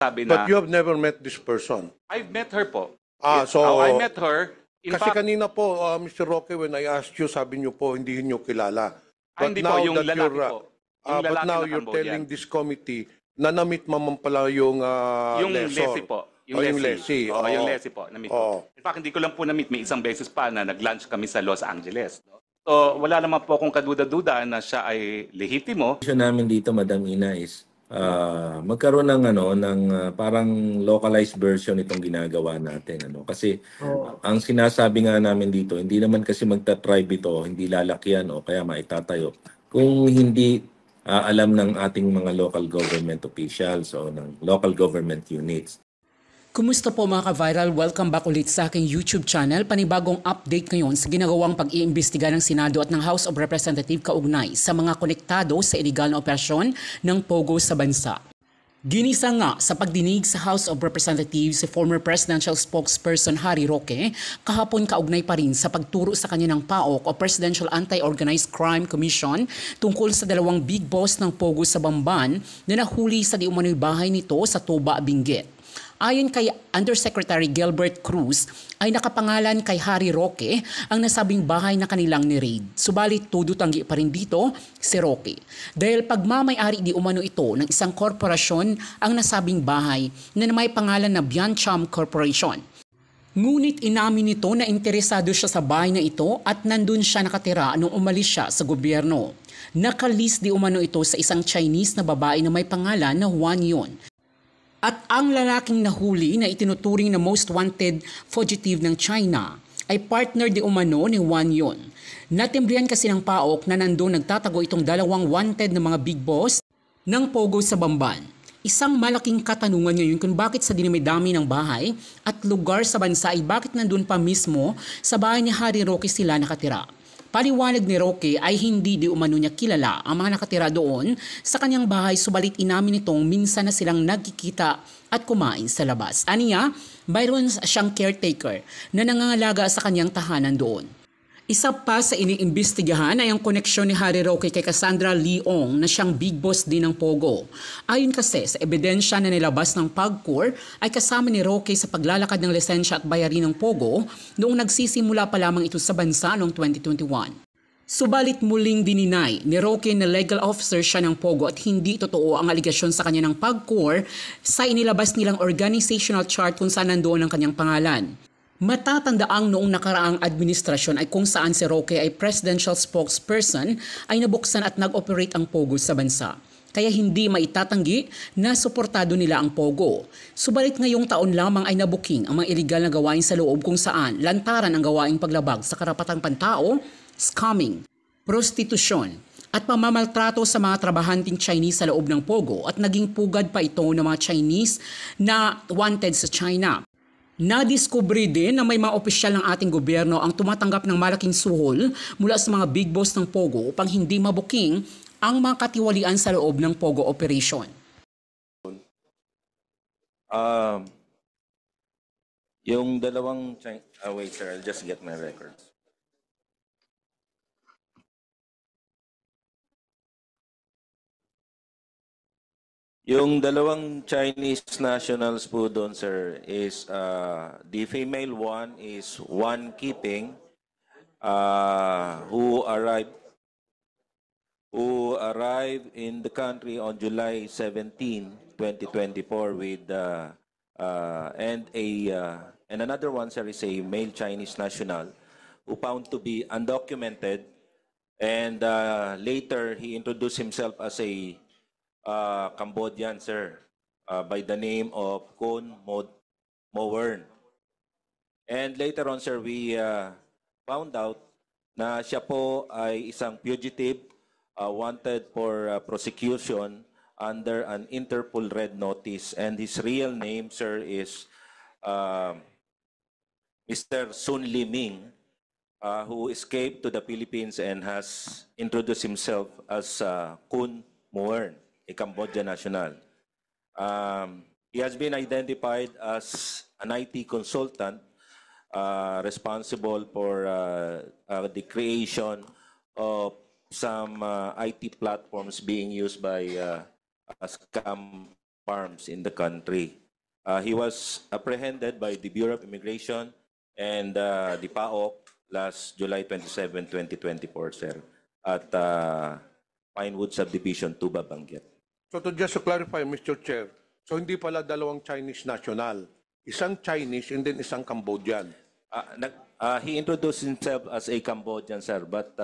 sabi But na, you have never met this person. I've met her po. So, I met her. In kasi fact, kanina po, Mr. Roque, when I asked you, sabi niyo po, hindi niyo kilala. hindi po, yung lalaki po. Yung but lalaki now na you're Cambodian. telling this committee na na-meet mo man pala yung Yung lessor. Leslie po. Yung Leslie. Oo, yung Leslie po. Na-meet ko. Oo. In fact, hindi ko lang po na-meet. May isang beses pa na nag-lunch kami sa Los Angeles. No? So, wala naman po akong kaduda-duda na siya ay lehitimo. Namin dito, Madam Ina, is magkaroon ng parang localized version itong ginagawa natin, kasi ang sinasabi nga namin dito, hindi naman kasi magta-tribe ito, hindi lalakyan o kaya maitatayo kung hindi alam ng ating mga local government officials o ng local government units. Kumusta po mga ka-viral? Welcome back ulit sa aking YouTube channel. Panibagong update ngayon sa ginagawang pag-iimbestiga ng Senado at ng House of Representatives kaugnay sa mga konektado sa iligal na operasyon ng POGO sa bansa. Ginisa nga sa pagdinig sa House of Representatives si former presidential spokesperson Harry Roque kahapon kaugnay pa rin sa pagturo sa kanya ng PAOK o Presidential Anti-Organized Crime Commission tungkol sa dalawang big boss ng POGO sa Bamban na nahuli sa di umano'y bahay nito sa Toba, Benguet. Ayon kay Undersecretary Gilbert Cruz ay nakapangalan kay Harry Roque ang nasabing bahay na kanilang ni-raid. Subalit tudo-tanggi pa rin dito si Roque. Dahil pagmamay-ari di umano ito ng isang korporasyon ang nasabing bahay na may pangalan na Biancham Corporation. Ngunit inamin nito na interesado siya sa bahay na ito at nandun siya nakatira nung umalis siya sa gobyerno. Nakalist di umano ito sa isang Chinese na babae na may pangalan na Huan Yun. At ang lalaking nahuli na itinuturing na most wanted fugitive ng China ay partner di umano ni Huan Yun. Natimbrihan kasi ng PAOK na nandun nagtatago itong dalawang wanted na mga big boss ng POGO sa Bamban. Isang malaking katanungan ngayon kung bakit sa dinami-dami ng bahay at lugar sa bansa ay bakit nandun pa mismo sa bahay ni Harry Roque sila nakatira. Paliwanag ni Roque ay hindi di umano niya kilala ang mga nakatira doon sa kanyang bahay subalit inamin nitong minsan na silang nagkikita at kumain sa labas. Aniya, mayroon siyang caretaker na nangangalaga sa kanyang tahanan doon. Isa pa sa iniimbestigahan ay ang koneksyon ni Harry Roque kay Cassandra Leong na siyang big boss din ng POGO. Ayon kasi sa ebidensya na nilabas ng PAGCOR ay kasama ni Roque sa paglalakad ng lisensya at bayarin ng POGO noong nagsisimula pa lamang ito sa bansa noong 2021. Subalit muling dininay ni Roque na legal officer siya ng POGO at hindi totoo ang aligasyon sa kanya ng PAGCOR sa inilabas nilang organizational chart kung saan nandoon ang kanyang pangalan. Matatandaang noong nakaraang administrasyon ay kung saan si Roque ay presidential spokesperson ay nabuksan at nag-operate ang POGO sa bansa. Kaya hindi maitatanggi na suportado nila ang POGO. Subalit ngayong taon lamang ay nabuking ang mga iligal na gawain sa loob kung saan lantaran ang gawaing paglabag sa karapatang pantao, scamming, prostitusyon, at pamamaltrato sa mga trabahanting Chinese sa loob ng POGO at naging pugad pa ito ng mga Chinese na wanted sa China. Nadiskubre din na may mga opisyal ng ating gobyerno ang tumatanggap ng malaking suhol mula sa mga big boss ng POGO upang hindi mabuking ang mga katiwalian sa loob ng POGO operation. Yung dalawang wait sir, I'll just get my records. Yung dalawang Chinese nationals po doon, sir, is the female one is Wan Keeping, who arrived in the country on July 17, 2024 with and another one, sir, is a male Chinese national who found to be undocumented, and later he introduced himself as a Cambodian, sir, by the name of Kun Mowern. And later on, sir, we found out na siya po ay isang fugitive wanted for prosecution under an Interpol Red Notice. And his real name, sir, is Mr. Sun Liming, who escaped to the Philippines and has introduced himself as Kun Mowern, a Cambodian national. He has been identified as an IT consultant responsible for the creation of some IT platforms being used by scam farms in the country. He was apprehended by the Bureau of Immigration and the PAOK last July 27, 2024, sir, at Pinewood Subdivision, Tuba, Benguet. So just to clarify, Mr. Chair, so hindi pala dalawang Chinese national. Isang Chinese and then isang Cambodian. He introduced himself as a Cambodian, sir, but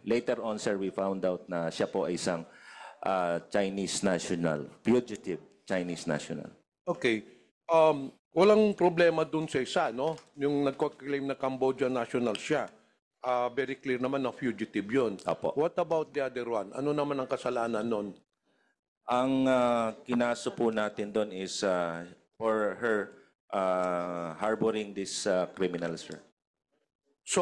later on, sir, we found out na siya po ay isang Chinese national, fugitive Chinese national. Okay. Walang problema dun sa isa, no? Yung nagko-claim na Cambodian national siya. Very clear naman na fugitive yun. Apo. What about the other one? Ano naman ang kasalanan nun? Ang kinaso po natin doon is for her harboring this criminal, sir. So,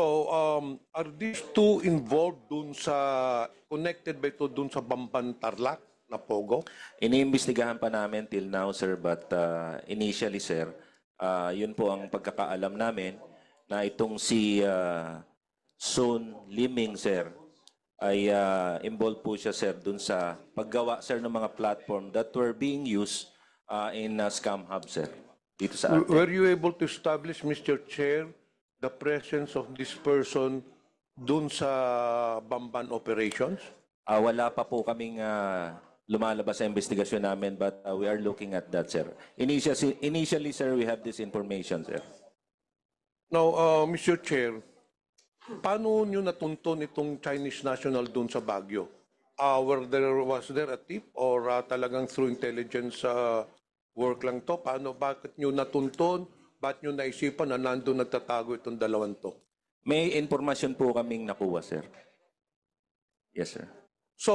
are these two involved dun sa, connected ba ito dun sa Bamban Tarlac na Pogo? Iniimbestigahan pa namin till now, sir, but initially, sir, yun po ang pagkakaalam namin na itong si Sun Liming, sir, ay involved po siya, sir, dun sa paggawa, sir, ng mga platform that were being used in Scam Hub, sir, dito sa atin. Were you able to establish, Mr. Chair, the presence of this person dun sa Bamban operations? Wala pa po kaming lumalabas sa investigasyon namin, but we are looking at that, sir. Initially, sir, we have this information, sir. Now, Mr. Chair, paano nyo natunton itong Chinese national dun sa Baguio? Was there a tip or talagang through intelligence work lang to? Bakit nyo natunton? Bakit nyo naisipan na nandun nagtatago itong dalawang to? May informasyon po kaming nakuha, sir. Yes, sir. So,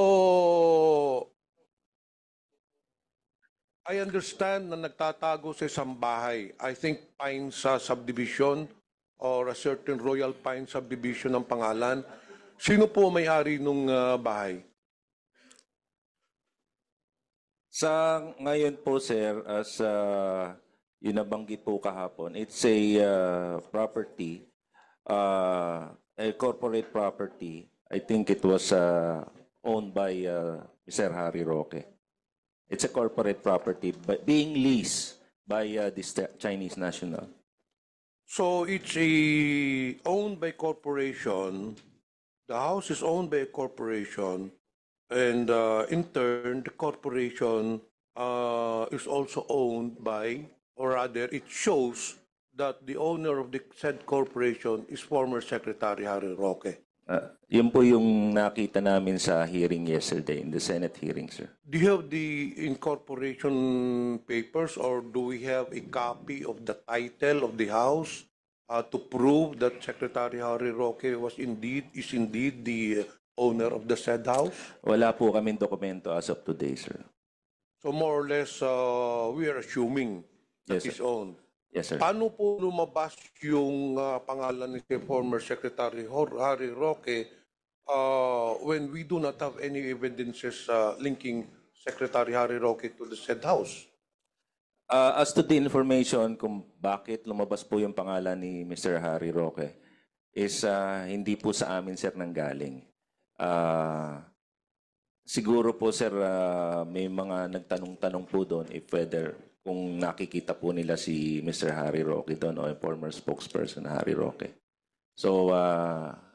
I understand na nagtatago sa isang bahay. I think Pines Subdivision or a certain Royal Pine Subdivision ang pangalan. Sino po may-ari nung bahay? Sa ngayon po, sir, as yun nabanggit po kahapon, it's a property, a corporate property. I think it was owned by Mr. Harry Roque. It's a corporate property but being leased by this Chinese national. So it's owned by corporation. The house is owned by a corporation, and in turn, the corporation is also owned by, or rather, it shows that the owner of the said corporation is former Secretary Harry Roque. Yun po yung nakita namin sa hearing yesterday, in the Senate hearing, sir. Do you have the incorporation papers, or do we have a copy of the title of the house to prove that Secretary Harry Roque is indeed the owner of the said house? Wala po kaming dokumento as of today, sir. So more or less, we are assuming that Yes, it's sir. owned. Yes, sir. Paano po lumabas yung pangalan ni former Secretary Harry Roque when we do not have any evidences linking Secretary Harry Roque to the said house? As to the information kung bakit lumabas po yung pangalan ni Mr. Harry Roque is hindi po sa amin, sir, nanggaling. Siguro po, sir, may mga nagtanong-tanong po doon if whether kung nakikita po nila si Mr. Harry Roque doon o yung former spokesperson na Harry Roque. So,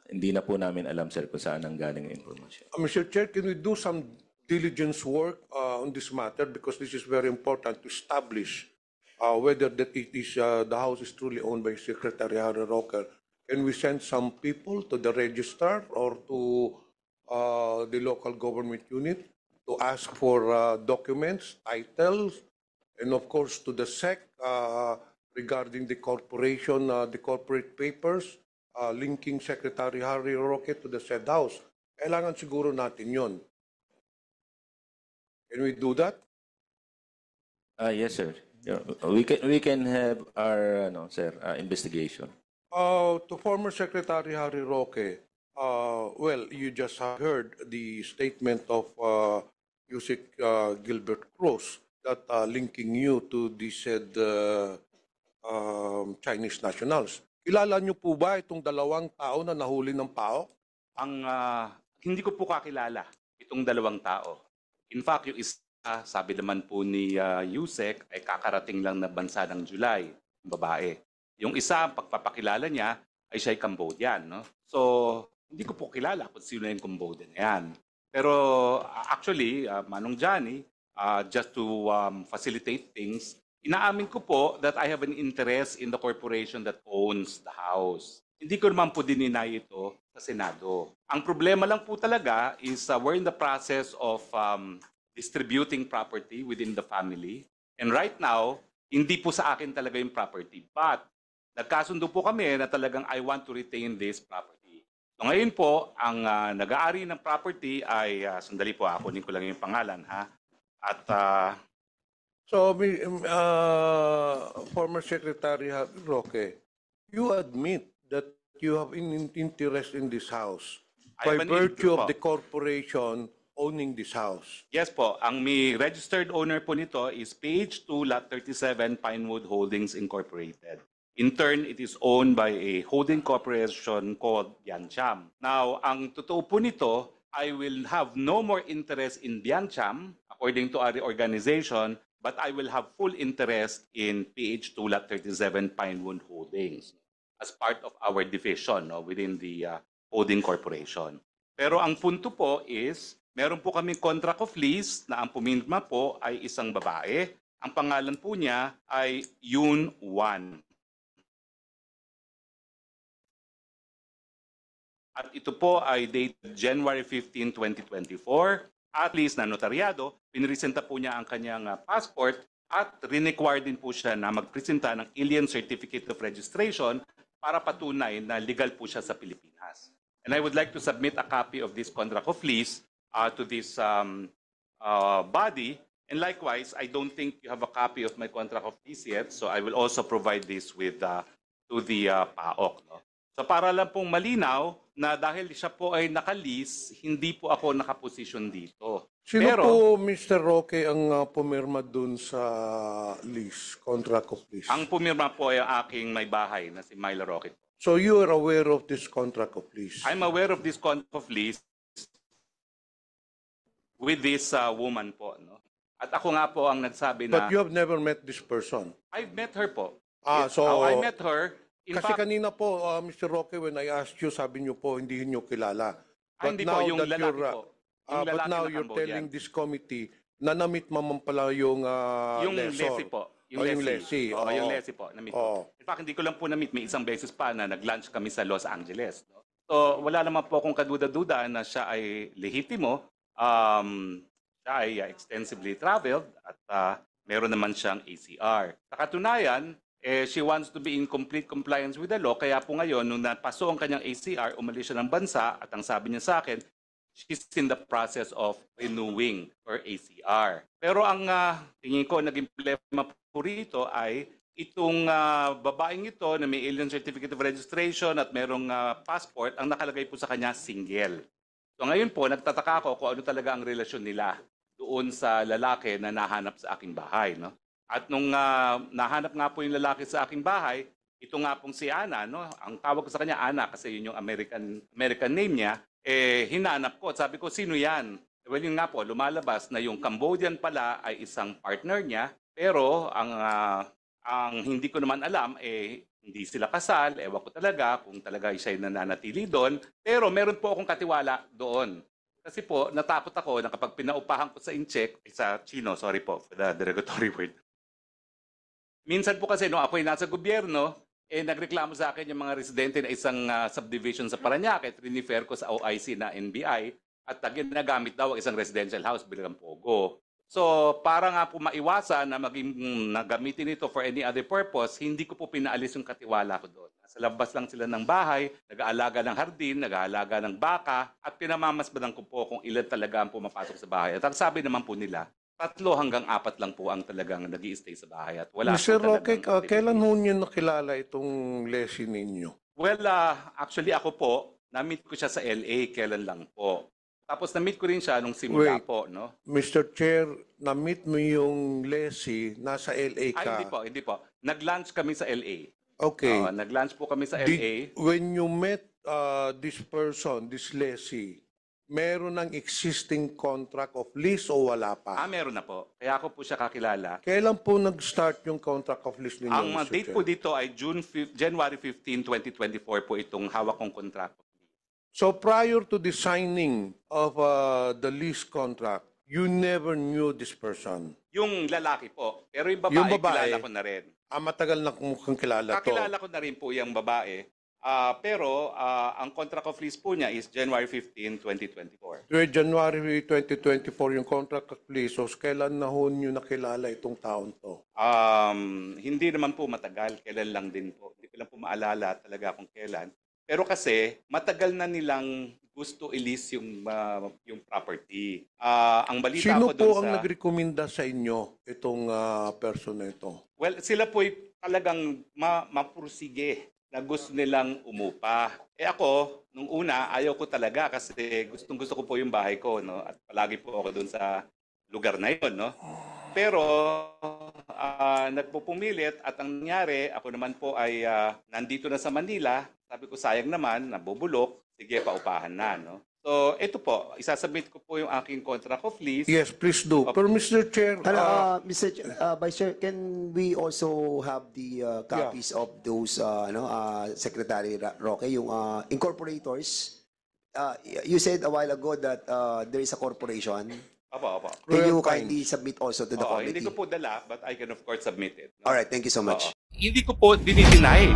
hindi na po namin alam, sir, kung saan ang galing yung information. Mr. Chair, can we do some diligence work on this matter, because this is very important to establish whether that it is the house is truly owned by Secretary Harry Roque. Can we send some people to the registrar or to the local government unit to ask for documents, titles, and of course to the SEC regarding the corporation, the corporate papers linking Secretary Harry Roque to the said house? Kailangan siguro natin yon. Can we do that? Yes, sir. Yeah, we can have our investigation. To former Secretary Harry Roque, well, you just heard the statement of Yusik Gilbert Cruz that linking you to the said Chinese nationals. Kilala niyo po ba itong dalawang tao na nahuli ng PAOK? Hindi ko po kakilala itong dalawang tao. In fact, yung sabi naman po ni Yusek, ay kakarating lang na bansa ng July, yung babae. Yung isa, pagpapakilala niya, ay siya'y Cambodian. No? So, hindi ko po kilala kung sino yung Cambodian na yan. Pero actually, Manong Johnny, just to facilitate things, inaamin ko po that I have an interest in the corporation that owns the house. Hindi ko naman po dininay ito sa Senado. Ang problema lang po talaga is we're in the process of distributing property within the family. And right now, hindi po sa akin talaga yung property. But nagkasundo po kami na talagang I want to retain this property. So ngayon po, ang nag-aari ng property ay, sandali po, kunin ko lang yung pangalan ha. At So, former Secretary Roque, you admit that you have an interest in this house I by have an virtue interest of po. the corporation owning this house. yes po, ang may registered owner po nito is Page 2, Lot 37, Pinewood Holdings Incorporated. In turn, it is owned by a holding corporation called Biancham. Now, ang totoo po nito, I will have no more interest in Biancham, according to our organization, but I will have full interest in PH2 Lot 37 Pinewood Holdings as part of our division within the holding corporation. Pero ang punto po is, meron po kami contract of lease na ang pumirma po ay isang babae. Ang pangalan po niya ay Yoon Wan. At ito po ay dated January 15, 2024. At least na notaryado, pinresenta po niya ang kanyang passport at require din po siya na magpresenta ng Alien Certificate of Registration para patunay na legal po siya sa Pilipinas. And I would like to submit a copy of this contract of lease to this body. And likewise, I don't think you have a copy of my contract of lease yet, so I will also provide this with to the PAOK. No? So para lang pong malinaw na dahil siya po ay nakalis, hindi po ako nakaposisyon dito. Sino Pero, po, Mr. Roque, ang pumirma dun sa lease, contract of lease? ang pumirma po ay ang aking may bahay na si Myla Rocket. So you are aware of this contract of lease? I'm aware of this contract of lease with this woman po. No? At ako nga po ang nagsabi na, But you have never met this person? I've met her po. So, I met her. In kasi fact, kanina po, Mr. Roque, when I asked you, sabi niyo po, hindi niyo kilala. hindi po, yung lalaki po. Yung but lalaki now na you're Cambodian. telling this committee na namit mamang pala yung Yung lessor. Leslie po. Yung Leslie. Oo, Oo. yung Leslie po. Na-meet Oo. ko. In fact, hindi ko lang po na-meet. May isang beses pa na nag-lunch kami sa Los Angeles. No? So, wala naman po akong kaduda-duda na siya ay lehitimo. Siya ay extensively traveled at meron naman siyang ACR. Sa katunayan, she wants to be in complete compliance with the law. Kaya po ngayon, nung napaso ang kanyang ACR, umalis siya ng bansa at ang sabi niya sa akin, she's in the process of renewing her ACR. Pero ang tingin ko naging problema po rito ay itong babaeng ito na may Alien Certificate of Registration at merong passport, ang nakalagay po sa kanya single. So ngayon po, nagtataka ako kung ano talaga ang relasyon nila doon sa lalaki na nahanap sa aking bahay. No? At nung nahanap nga po yung lalaki sa aking bahay, ito nga pong si Ana, no? Ang tawag ko sa kanya Ana kasi yun yung American name niya, hinanap ko at sabi ko, sino yan? Well, yun nga po, lumalabas na yung Cambodian pala ay isang partner niya, pero ang hindi ko naman alam, hindi sila kasal, ewan ko talaga kung talaga siya'y nananatili doon, pero meron po akong katiwala doon. Kasi po, natakot ako na kapag pinaupahan ko sa incheck, sa Chino, sorry po for the derogatory word. Minsan po kasi nung ako'y nasa gobyerno, nagreklamo sa akin yung mga residente na isang subdivision sa Parañaque, trinifer ko sa OIC na NBI, at ginagamit daw ang isang residential house bilang pogo. So, para nga po maiwasan na nagamitin ito for any other purpose, hindi ko po pinaalis yung katiwala ko doon. Sa labas lang sila ng bahay, nag-aalaga ng hardin, nag-aalaga ng baka, at pinamamasbadan ko po kung ilan talaga ang pumapasok sa bahay. At ang sabi naman po nila, 3 hanggang 4 lang po ang talagang nag-i-stay sa bahay. At wala Mr. po Roque, talagang kailan ho niyo nakilala itong Leslie ninyo? Well, actually ako po, na-meet ko siya sa LA, kailan lang po. Tapos na-meet ko rin siya nung simula Wait. po, no? Mr. Chair, na-meet mo yung Leslie, nasa LA ka. Hindi po. Nag-lunch kami sa LA. Okay. Nag-lunch po kami sa LA. When you met this person, this Leslie, meron ng existing contract of lease o wala pa? Meron na po. Kaya ako po siya kakilala. Kailan po nag-start yung contract of lease ninyo, Ang Mr. date Chair? po dito ay January 15, 2024 po itong hawak kong kontrako. So prior to the signing of the lease contract, you never knew this person? Yung lalaki po. Pero yung babae, Yung babae, kilala ko na rin. Matagal na mukhang kilala to. Kakilala ko na rin po yung babae. Pero ang contract of lease po niya is January 15, 2024. January 2024 yung contract of lease. So kailan na ho nyo nakilala itong taon to? Hindi naman po matagal. Kailan lang din po. Hindi ko lang po maalala talaga kung kailan. Pero kasi matagal na nilang gusto i-lease yung property. Ang balita Sino ko po doon ang sa... nagrekomenda sa inyo itong person na ito? Well, sila po talagang mapursige na gusto nilang umupa. Ako, nung una, ayaw ko talaga kasi gustong-gusto ko po yung bahay ko, no? At palagi po ako doon sa lugar na yun, no? Pero nagpupumilit at ang nangyari, ako naman po ay nandito na sa Manila. Sabi ko, sayang naman, nabubulok. Sige, paupahan na, no? So, ito po, isasubmit ko po yung aking contract of lease. Yes, please do. Pero Mr. Chair, Vice Chair, can we also have the copies of those, Secretary Roque, yung incorporators? You said a while ago that there is a corporation. Opo. Can you Royal kindly submit also to the committee? Hindi ko po dala, but I can of course submit it. No? All right, thank you so much. Hindi ko po dinideny.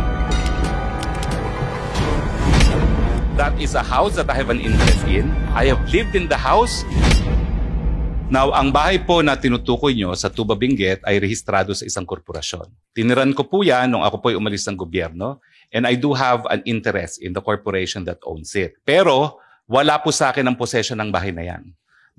That is a house that I have an interest in. I have lived in the house. Now, ang bahay po na tinutukoy nyo sa Tuba Benguet ay rehistrado sa isang korporasyon. Tiniran ko po yan nung ako po ay umalis ng gobyerno, and I do have an interest in the corporation that owns it. Pero wala po sa akin ang possession ng bahay na yan.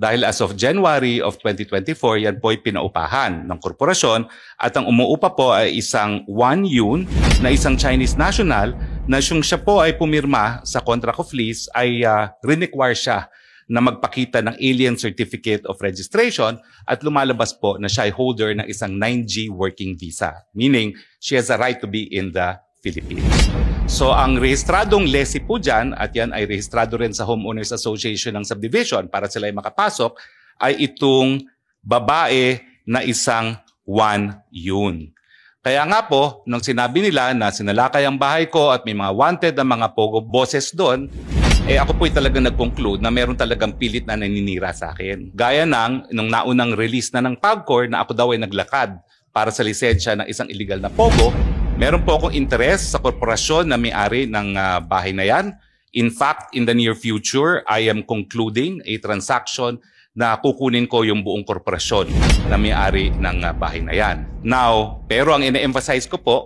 Dahil as of January of 2024, yan po ay pinaupahan ng korporasyon at ang umuupa po ay isang Wan Yun na isang Chinese national na siya po ay pumirma sa contract of lease ay require siya na magpakita ng alien certificate of registration at lumalabas po na siya ay holder ng isang 9G working visa. Meaning, she has a right to be in the Philippines. So ang rehistradong lessee po dyan, at yan ay rehistrado rin sa Homeowners Association ng Subdivision para sila ay makapasok, ay itong babae na isang Wan Yun. Kaya nga po, nung sinabi nila na sinalakay ang bahay ko at may mga wanted na mga pogo bosses doon, ako po'y talagang nag-conclude na meron talagang pilit na naninira sa akin. Gaya nung naunang release na ng PAGCOR na ako daw ay naglakad para sa lisensya ng isang illegal na pogo, meron po akong interest sa korporasyon na may-ari ng bahay na yan. In fact, in the near future, I am concluding a transaction na kukunin ko yung buong korporasyon na may-ari ng bahay na yan. Now, pero ang ine-emphasize ko po,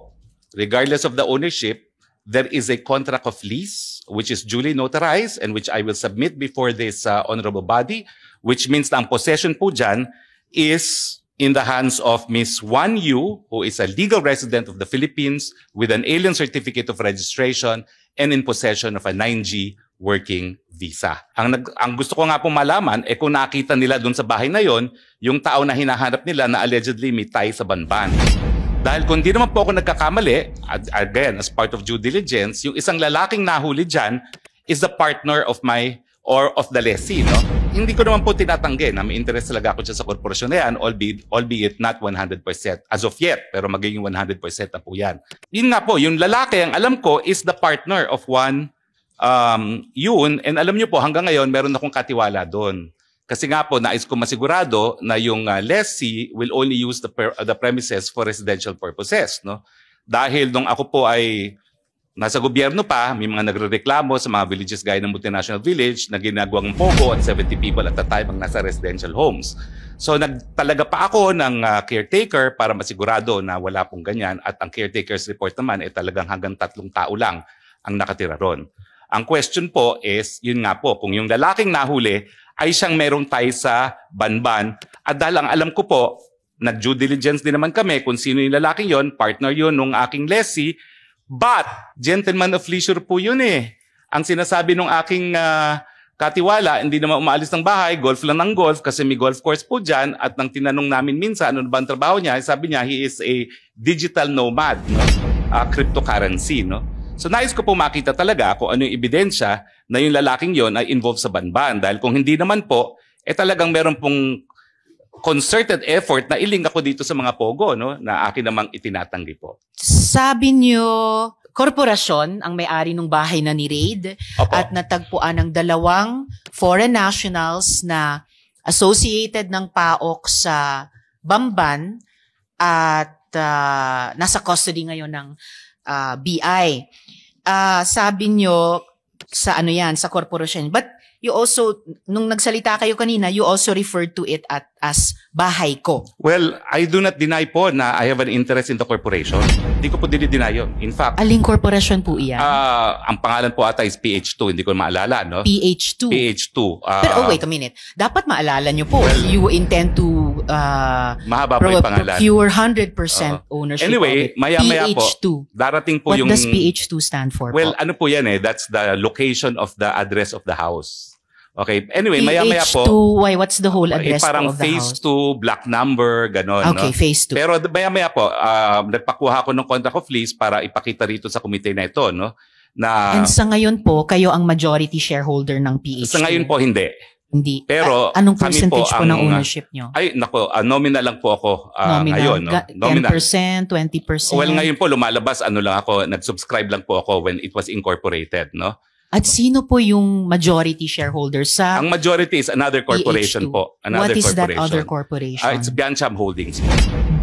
regardless of the ownership, there is a contract of lease which is duly notarized and which I will submit before this honorable body, which means na ang possession po dyan is in the hands of Ms. Wan Yu, who is a legal resident of the Philippines with an alien certificate of registration and in possession of a 9G working visa. Ang gusto ko nga po malaman, kung nakita nila doon sa bahay na yon, yung tao na hinahanap nila na allegedly may tie sa Banban. Dahil kung di naman po ako nagkakamali, again, as part of due diligence, yung isang lalaking nahuli dyan is the partner of the lessee, no? Hindi ko naman po tinatanggi na may interest talaga ako dyan sa korporasyon na yan, albeit not 100% as of yet, pero magiging 100% na po yan. Yun nga po, yung lalaki, ang alam ko, is the partner of Wan Yun, and alam nyo po, hanggang ngayon, meron akong katiwala doon. Kasi nga po, nais ko masigurado na yung lessee will only use the premises for residential purposes, no? Dahil nung ako po ay nasa gobyerno pa, may mga nagrereklamo sa mga villages gaya ng Multinational Village na ginagawang pogo at 70 people at the time ang nasa residential homes. So nagtalaga pa ako ng caretaker para masigurado na wala pong ganyan at ang caretaker's report naman ay talagang hanggang 3 tao lang ang nakatira ron. Ang question po is, yun nga po, kung yung lalaking nahuli ay siyang merong tie sa Banban at dahil ang alam ko po, nag-due diligence din naman kami kung sino yung lalaking yon, partner yon nung aking lessee. But, gentleman of leisure po yun eh. Ang sinasabi ng aking katiwala, hindi naman umaalis ng bahay, golf lang ng golf kasi may golf course po dyan. At nang tinanong namin minsan, ano ba ang trabaho niya? Sabi niya, he is a digital nomad, no? Cryptocurrency, no? So nais ko po makita talaga kung ano yung ebidensya na yung lalaking yon ay involved sa banban. Dahil kung hindi naman po, talagang meron pong concerted effort na iling ako dito sa mga pogo, no, na akin namang itinatanggi po. Sabi niyo, korporasyon ang may-ari ng bahay na ni-raid Opo. at natagpuan ng 2 foreign nationals na associated ng PAOK sa Bamban at nasa custody ngayon ng BI. Sabi niyo sa sa korporasyon. But you also, nung nagsalita kayo kanina, you also referred to it as bahay ko. Well, I do not deny po na I have an interest in the corporation. Hindi ko po dinideny yun. In fact, Aling korporasyon po iyan? ang pangalan po ata is PH2. Hindi ko maalala, no? PH2. PH2. Pero wait a minute. Dapat maalala nyo po. You intend to Mahaba po yung pangalan. procure 100% ownership Anyway, of it. maya-maya po, PH2. darating po What yung... does PH2 stand for Well, po? ano po yan that's the location of the address of the house. Okay, anyway, maya-maya PH2, po, why? What's the whole address parang po of the phase house? 2, black number, ganon. Okay, no? phase 2. Pero maya-maya po, nagpakuha ko ng contract of lease para ipakita rito sa komite na ito, no? Na And sa ngayon po, kayo ang majority shareholder ng PH2. sa ngayon po hindi. Hindi. Pero Anong kami percentage po po, ng ang, ownership nyo? Ay, nako, nominal lang po ako Nominal. ngayon, no? Nominal. 10%, 20%? Well, ngayon po lumalabas lang ako, nag-subscribe lang po ako when it was incorporated, no? At sino po yung majority shareholder sa Ang majority is another corporation PH2? po. Another What is that corporation. other corporation? It's Biancham Holdings.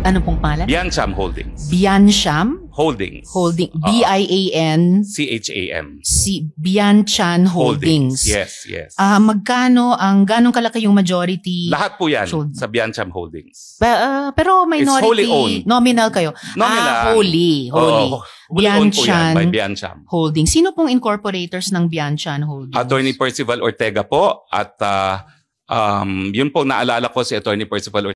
Ano pong pangalan? Biancham Holdings. Biancham Holdings. Holding. B-I-A-N CHAM. Bianchan Holdings. Yes, yes. Ganong kalaki yung majority? Lahat po yan Sold. sa Biancham Holdings. Pero minority. wholly owned. Nominal kayo. Nominal. Wholly. Oo, wholly owned po yan by Bianchan Biancham. Holdings. Sino pong incorporators ng Bianchan Holdings? Attorney Percival Ortega po at yun po naalala ko si Attorney Percival